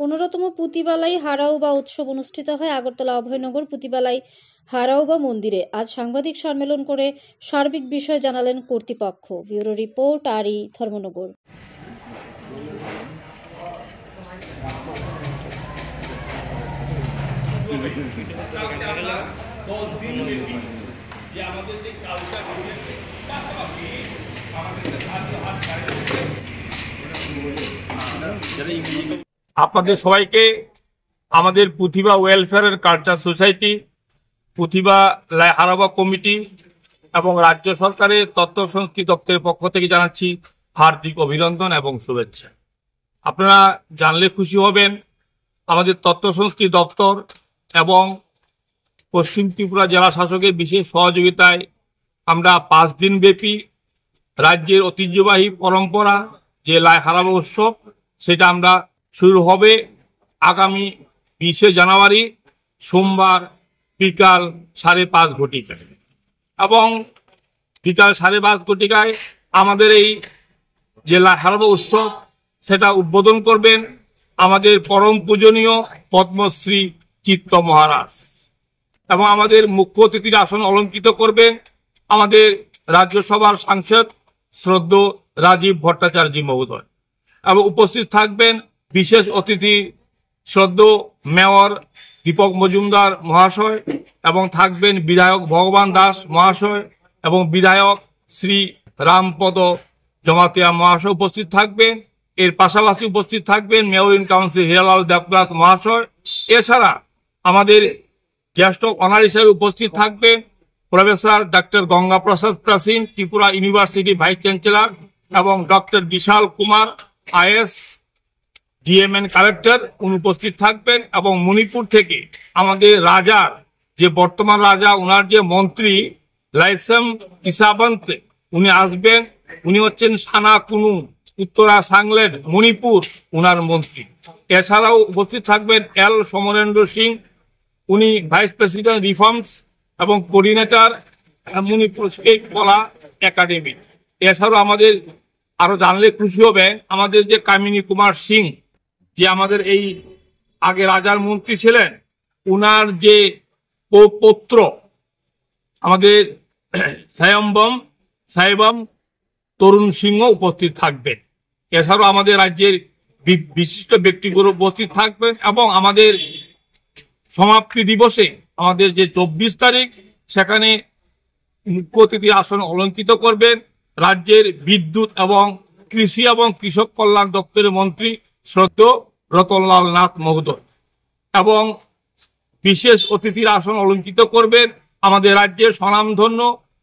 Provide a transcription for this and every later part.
15তম পুঁতিবালাই হারাউবা উৎসব অনুষ্ঠিত হয় আগরতলা অভয়নগর পুঁতিবালাই হারাউবা মন্দিরে। আজ সাংবাদিক সম্মেলন করে সার্বিক বিষয় জানালেন কর্তৃপক্ষ। ব্যুরো রিপোর্ট, আরই ধর্মনগর। আপনাদের সবাইকে আমাদের পুথিবা ওয়েলফেয়ার কালচার সোসাইটি, পুথিবা হারাবা কমিটি এবং রাজ্য সরকারের তথ্য সংস্কৃতি দপ্তরের পক্ষ থেকে জানাচ্ছি হার্দিক অভিনন্দন এবং শুভেচ্ছা। আপনারা জানলে খুশি হবেন, আমাদের তথ্য সংস্কৃতি দপ্তর এবং পশ্চিম ত্রিপুরা জেলা শাসকের বিশেষ সহযোগিতায় আমরা 5 দিন ব্যাপী রাজ্যের ঐতিহ্যবাহী পরম্পরা যে লাই হারাবা উৎসব, সেটা আমরা শুরু হবে আগামী 20শে জানুয়ারি সোমবার বিকাল 5:30 ঘটিকায়। এবং বিকাল 5:30 ঘটিকায় আমাদের এই যে লাই হারাবা উৎসব সেটা উদ্বোধন করবেন আমাদের পরম পূজনীয় পদ্মশ্রী চিত্ত মহারাজ, এবং আমাদের মুখ্য অতিথির আসন অলঙ্কৃত করবেন আমাদের রাজ্যসভার সাংসদ শ্রদ্ধেয় রাজীব ভট্টাচার্য মহোদয়, এবং উপস্থিত থাকবেন বিশেষ অতিথি শ্রদ্ধেয় মেয়র দীপক মজুমদার মহাশয়, এবং থাকবেন বিধায়ক ভগবান দাস মহাশয় এবং বিধায়ক শ্রী রামপদ জমাতিয়া মহাশয় উপস্থিত থাকবেন। এর পাশাপাশি উপস্থিত থাকবেন mayor in council Hiralal Debnath মহাশয়। এছাড়া আমাদের গেস্ট অফ অনার হিসেবে উপস্থিত থাকবেন professor doctor Ganga Prasad Prasin, Tripura university vice chancellor, এবং doctor Bishal Kumar IS DMN collector উপস্থিত থাকবেন। এবং মণিপুর থেকে আমাদের রাজার যে বর্তমান রাজা, ওনার যে মন্ত্রী লাইসেম ইসাবন্ত, উনি আসবেন। উনি হচ্ছেন সানা কুনু উত্তরা সাংলেট মণিপুর, ওনার মন্ত্রী। এছাড়াও উপস্থিত থাকবেন এল সমরেন্দ্র সিং, উনি ভাইস প্রেসিডেন্ট রিফর্মস এবং কোঅর্ডিনেটর মণিপুর স্টেট কলা একাডেমি। এছাড়াও আমাদের আরো জানলে খুশি হবেন, আমাদের যে কামিনী কুমার সিং, যে আমাদের এই আগে রাজার মন্ত্রী ছিলেন, উনার যে পৌত্র আমাদের সাহেবম তরুণ সিংহ উপস্থিত থাকবেন। এছাড়াও আমাদের রাজ্যের বিশিষ্ট ব্যক্তিগুলো উপস্থিত থাকবেন। এবং আমাদের সমাপ্তি দিবসে আমাদের যে 24 তারিখ, সেখানে মুখ্য অতিথির আসন অলঙ্কৃত করবেন রাজ্যের বিদ্যুৎ এবং কৃষি এবং কৃষক কল্যাণ দপ্তরের মন্ত্রী শ্রদ্ধেয় রতনলাল নাথ মহোদয়, এবং বিশেষ অতিথির আসন অলঙ্কৃত করবেন আমাদের রাজ্যের স্বনামধন্য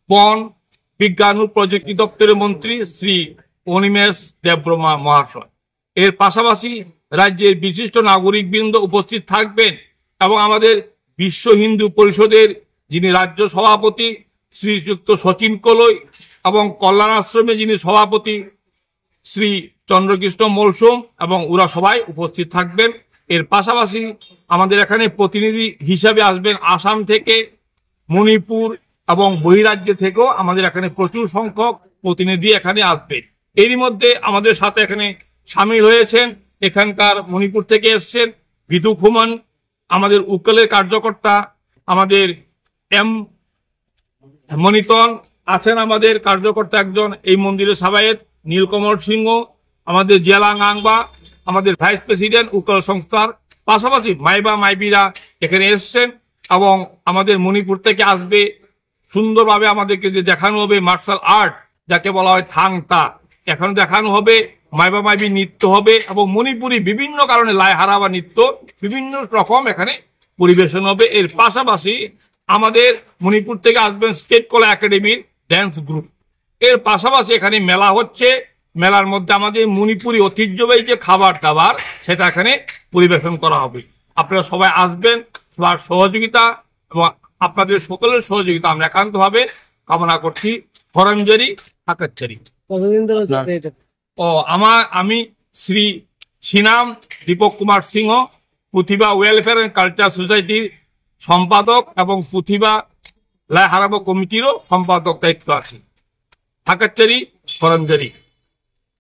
বন বিজ্ঞান ও প্রযুক্তি দপ্তরের মন্ত্রী শ্রী অনিমেষ দেববর্মা মহাশয়। এর পাশাপাশি রাজ্যের বিশিষ্ট নাগরিকবৃন্দ উপস্থিত থাকবেন, এবং আমাদের বিশ্ব হিন্দু পরিষদের যিনি রাজ্য সভাপতি শ্রীযুক্ত শচীন কলই, এবং কল্যাণ আশ্রমে যিনি সভাপতি শ্রী চন্দ্রকৃষ্ণ মলসুম, এবং ওরা সবাই উপস্থিত থাকবেন। এর পাশাপাশি আমাদের এখানে প্রতিনিধি হিসাবে আসবেন আসাম থেকে, মণিপুর এবং বহিরাজ্য থেকেও আমাদের এখানে প্রচুর সংখ্যক প্রতিনিধি এখানে আসবেন। এরই মধ্যে আমাদের সাথে এখানে সামিল হয়েছেন এখানকার মণিপুর থেকে এসছেন বিদু খুমন, আমাদের উকিলের কার্যকর্তা আমাদের এম মনিতন আছেন, আমাদের কার্যকর্তা একজন এই মন্দিরের সাবায়েত নীলকমল সিংহ, আমাদের জেলা আংবা আমাদের ভাইস প্রেসিডেন্ট উকিল সংস্থার, পাশাপাশি মাইবা মাইবিরা এখানে এসছেন। এবং আমাদের মণিপুর থেকে আসবে সুন্দরভাবে আমাদেরকে যে দেখানো হবে মার্শাল আর্ট, যাকে বলা হয় থাং তা, এখন দেখানো হবে, মাইবা মাইবি নৃত্য হবে, এবং মণিপুরি বিভিন্ন কারণে লাই হারাবা নৃত্য বিভিন্ন রকম এখানে পরিবেশন হবে। এর পাশাপাশি আমাদের মণিপুর থেকে আসবেন স্টেট কলা একাডেমির ড্যান্স গ্রুপ। এর পাশাপাশি এখানে মেলা হচ্ছে, মেলার মধ্যে আমাদের মণিপুরি ঐতিহ্যবাহী যে খাবার দাবার সেটা এখানে পরিবেশন করা হবে। আপনারা সবাই আসবেন, সবার সহযোগিতা এবং আপনাদের সকলের সহযোগিতা আমরা একান্তভাবে কামনা করছি। করমজারি আকাচ্চারি। আমি শ্রী শ্রীনাম দীপক কুমার সিংহ, পুথিবা ওয়েলফেয়ার এন্ড কালচার সোসাইটির সম্পাদক এবং পুথিবা লাই হারাবা কমিটিরও সম্পাদক দায়িত্ব আছে। ঠাকাচ্চারি করমজারি।